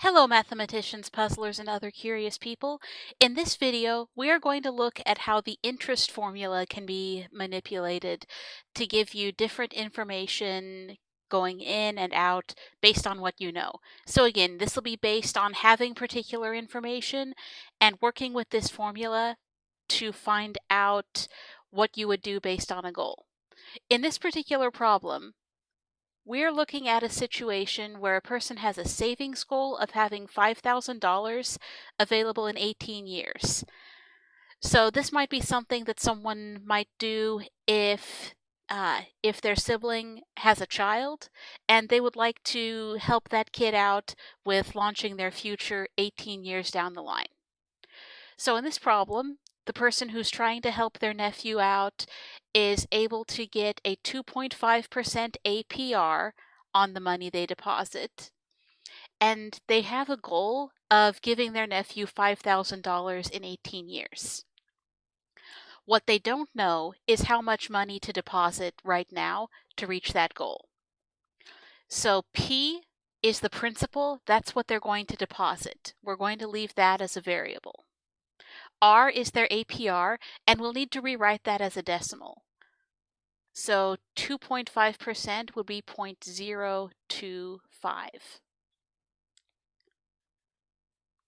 Hello mathematicians, puzzlers, and other curious people. In this video, we are going to look at how the interest formula can be manipulated to give you different information going in and out based on what you know. So again, this will be based on having particular information and working with this formula to find out what you would do based on a goal. In this particular problem, we're looking at a situation where a person has a savings goal of having $5,000 available in 18 years. So this might be something that someone might do if their sibling has a child and they would like to help that kid out with launching their future 18 years down the line. So in this problem, the person who's trying to help their nephew out is able to get a 2.5% APR on the money they deposit. And they have a goal of giving their nephew $5,000 in 18 years. What they don't know is how much money to deposit right now to reach that goal. So P is the principal. That's what they're going to deposit. We're going to leave that as a variable. R is their APR, and we'll need to rewrite that as a decimal. So 2.5% would be 0.025.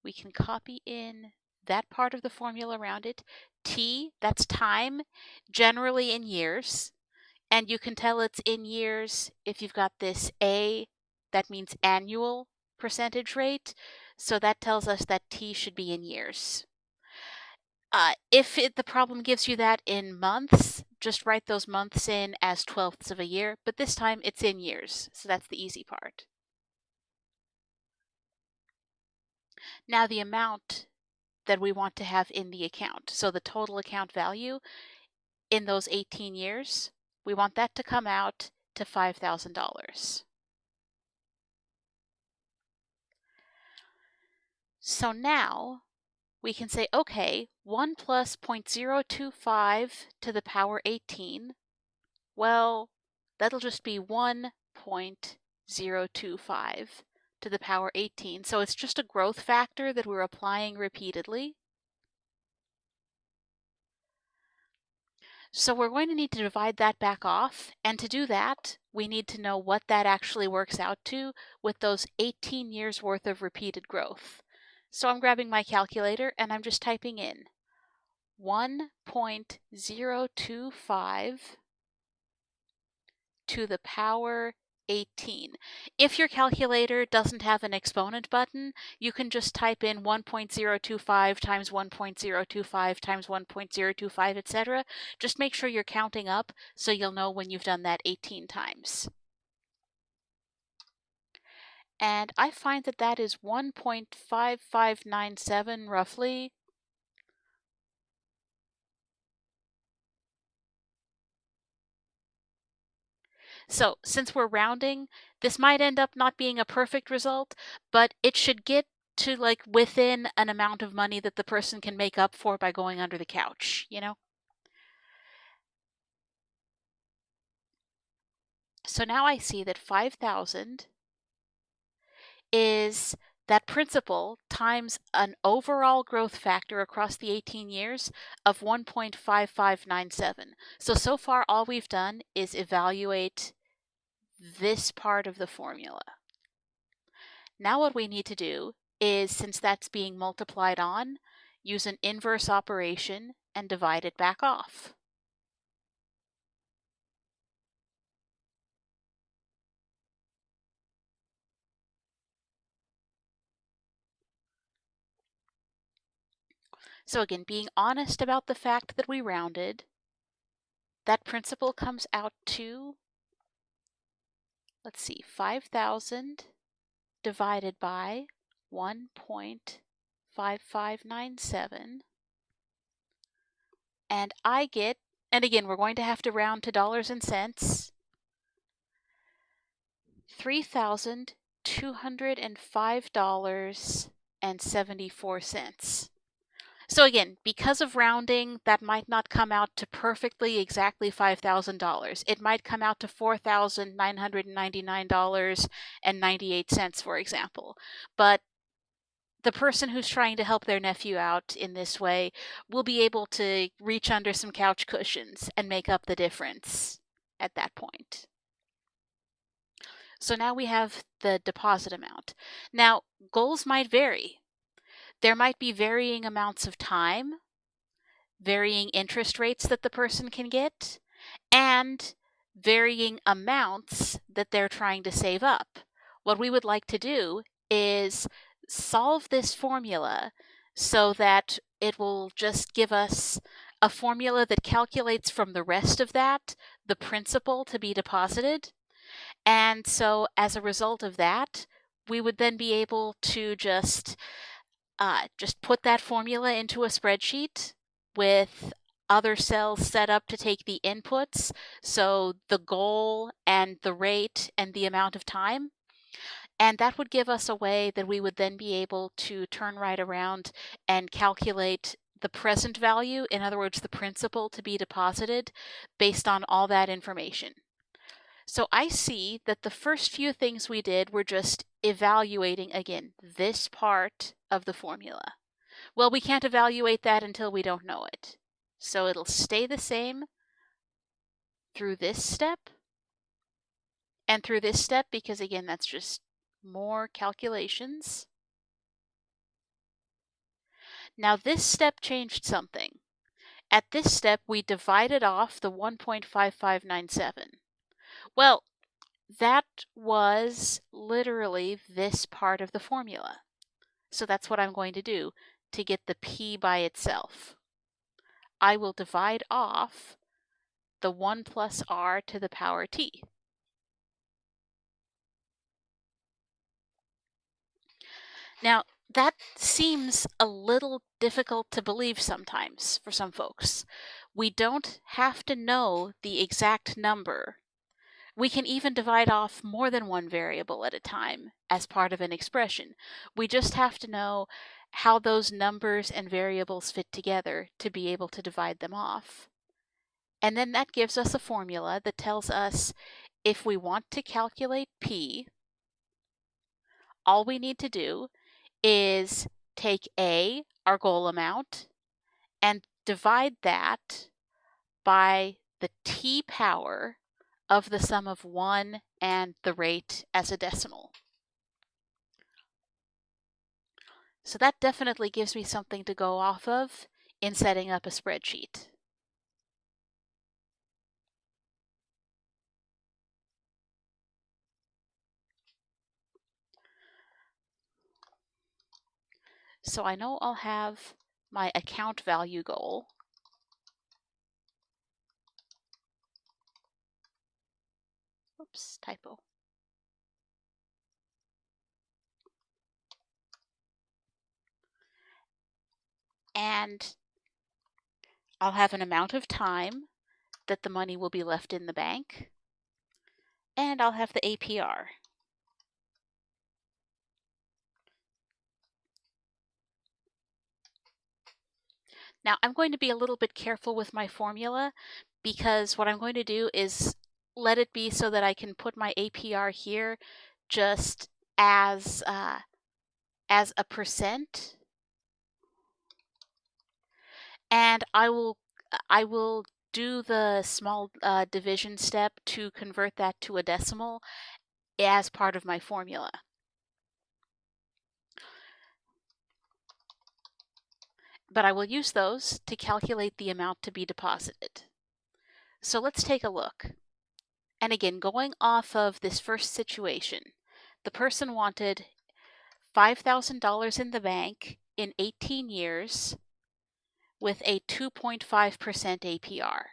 We can copy in that part of the formula around it. T, that's time, generally in years. And you can tell it's in years if you've got this A, that means annual percentage rate. So that tells us that T should be in years. If the problem gives you that in months, just write those months in as 12ths of a year, but this time it's in years, so that's the easy part. Now the amount that we want to have in the account, so the total account value in those 18 years, we want that to come out to $5,000. So now we can say, okay, 1 plus 0.025 to the power 18, well, that'll just be 1.025 to the power 18. So it's just a growth factor that we're applying repeatedly. So we're going to need to divide that back off, and to do that, we need to know what that actually works out to with those 18 years worth of repeated growth. So I'm grabbing my calculator and I'm just typing in 1.025 to the power 18. If your calculator doesn't have an exponent button, you can just type in 1.025 times 1.025 times 1.025, etc. Just make sure you're counting up so you'll know when you've done that 18 times. And I find that that is 1.5597 roughly. So since we're rounding, this might end up not being a perfect result, but it should get to like within an amount of money that the person can make up for by going under the couch, you know? So now I see that 5,000 is that principal times an overall growth factor across the 18 years of 1.5597. So far all we've done is evaluate this part of the formula. Now what we need to do is, since that's being multiplied on, use an inverse operation and divide it back off. So again, being honest about the fact that we rounded, that principal comes out to, let's see, 5,000 divided by 1.5597. And I get, and again, we're going to have to round to dollars and cents, $3,205.74. So again, because of rounding, that might not come out to perfectly exactly $5,000. It might come out to $4,999.98, for example. But the person who's trying to help their nephew out in this way will be able to reach under some couch cushions and make up the difference at that point. So now we have the deposit amount. Now, goals might vary. There might be varying amounts of time, varying interest rates that the person can get, and varying amounts that they're trying to save up. What we would like to do is solve this formula so that it will just give us a formula that calculates from the rest of that the principal to be deposited. And so as a result of that, we would then be able to just put that formula into a spreadsheet with other cells set up to take the inputs, so the goal and the rate and the amount of time. And that would give us a way that we would then be able to turn right around and calculate the present value, in other words, the principal to be deposited, based on all that information. So I see that the first few things we did were just evaluating, again, this part of the formula. Well, we can't evaluate that until we don't know it. So it'll stay the same through this step and through this step, because again, that's just more calculations. Now this step changed something. At this step, we divided off the 1.5597. Well, that was literally this part of the formula. So that's what I'm going to do to get the p by itself. I will divide off the 1 plus r to the power t. Now, that seems a little difficult to believe sometimes for some folks. We don't have to know the exact number. We can even divide off more than one variable at a time as part of an expression. We just have to know how those numbers and variables fit together to be able to divide them off. And then that gives us a formula that tells us if we want to calculate p, all we need to do is take A, our goal amount, and divide that by the t power of the sum of 1 and the rate as a decimal. So that definitely gives me something to go off of in setting up a spreadsheet. So I know I'll have my account value goal. Oops, typo. And I'll have an amount of time that the money will be left in the bank. And I'll have the APR. Now I'm going to be a little bit careful with my formula, because what I'm going to do is let it be so that I can put my APR here just as a percent, and I will do the small division step to convert that to a decimal as part of my formula. But I will use those to calculate the amount to be deposited. So let's take a look. And again, going off of this first situation, the person wanted $5,000 in the bank in 18 years with a 2.5% APR.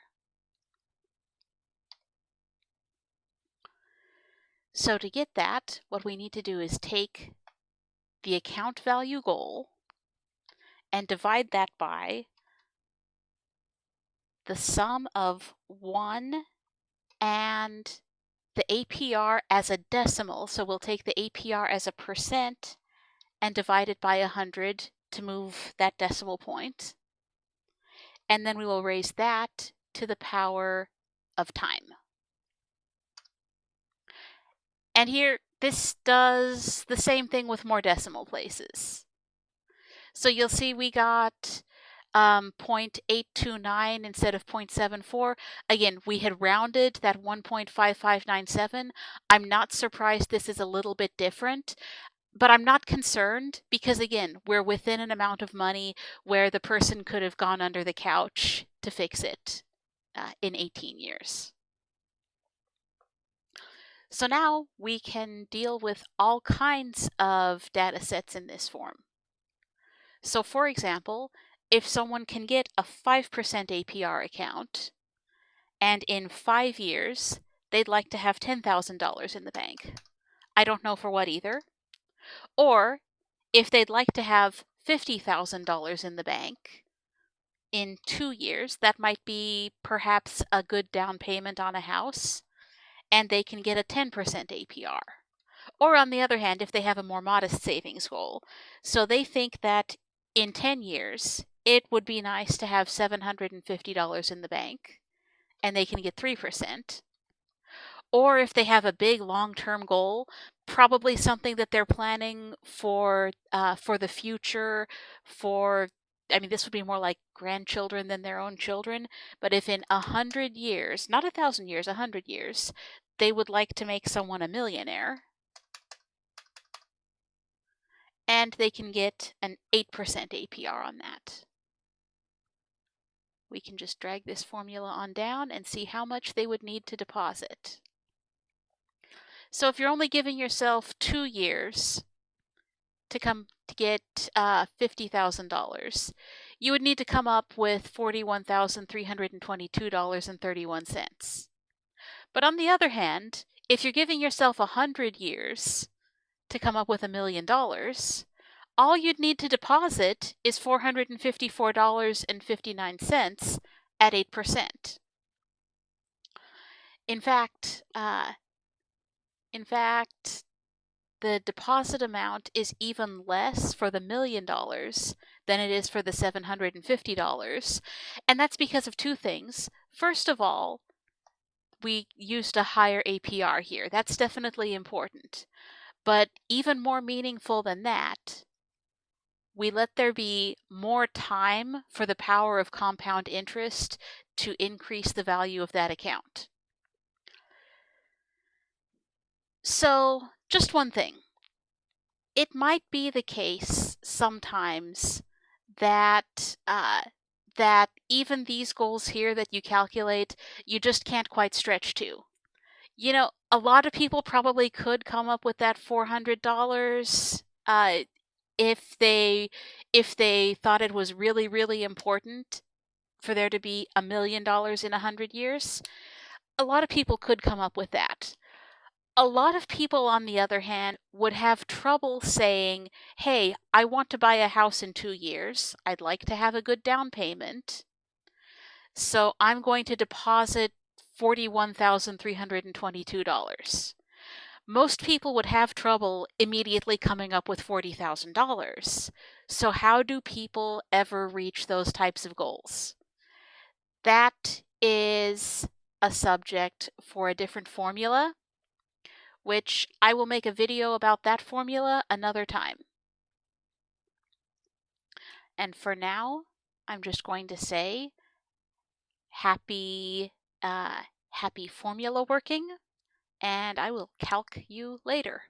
So to get that, what we need to do is take the account value goal and divide that by the sum of 1 and the APR as a decimal. So we'll take the APR as a percent and divide it by 100 to move that decimal point. And then we will raise that to the power of time. And here, this does the same thing with more decimal places. So you'll see we got 0.829 instead of 0.74. Again, we had rounded that 1.5597. I'm not surprised this is a little bit different, but I'm not concerned because, again, we're within an amount of money where the person could have gone under the couch to fix it in 18 years. So now we can deal with all kinds of data sets in this form. So for example, if someone can get a 5% APR account and in 5 years they'd like to have $10,000 in the bank. I don't know for what either. Or if they'd like to have $50,000 in the bank in 2 years, that might be perhaps a good down payment on a house, and they can get a 10% APR. Or on the other hand, if they have a more modest savings goal, so they think that in 10 years, it would be nice to have $750 in the bank, and they can get 3%. Or if they have a big long-term goal, probably something that they're planning for the future, I mean, this would be more like grandchildren than their own children, but if in 100 years, not 1,000 years, 100 years, they would like to make someone a millionaire, and they can get an 8% APR on that. We can just drag this formula on down and see how much they would need to deposit. So if you're only giving yourself 2 years to get $50,000, you would need to come up with $41,322.31. But on the other hand, if you're giving yourself 100 years to come up with $1 million, all you'd need to deposit is $454.59 at 8%. In fact, the deposit amount is even less for the $1 million than it is for the $750. And that's because of two things. First of all, we used a higher APR here. That's definitely important. But even more meaningful than that, we let there be more time for the power of compound interest to increase the value of that account. So, just one thing. It might be the case sometimes that that even these goals here that you calculate, you just can't quite stretch to. You know, a lot of people probably could come up with that $400 if they thought it was really, really important for there to be $1 million in 100 years. A lot of people could come up with that. A lot of people, on the other hand, would have trouble saying, hey, I want to buy a house in 2 years. I'd like to have a good down payment. So I'm going to deposit $41,322. Most people would have trouble immediately coming up with $40,000. So how do people ever reach those types of goals? That is a subject for a different formula, which I will make a video about that formula another time. And for now, I'm just going to say happy formula working, and I will calc you later.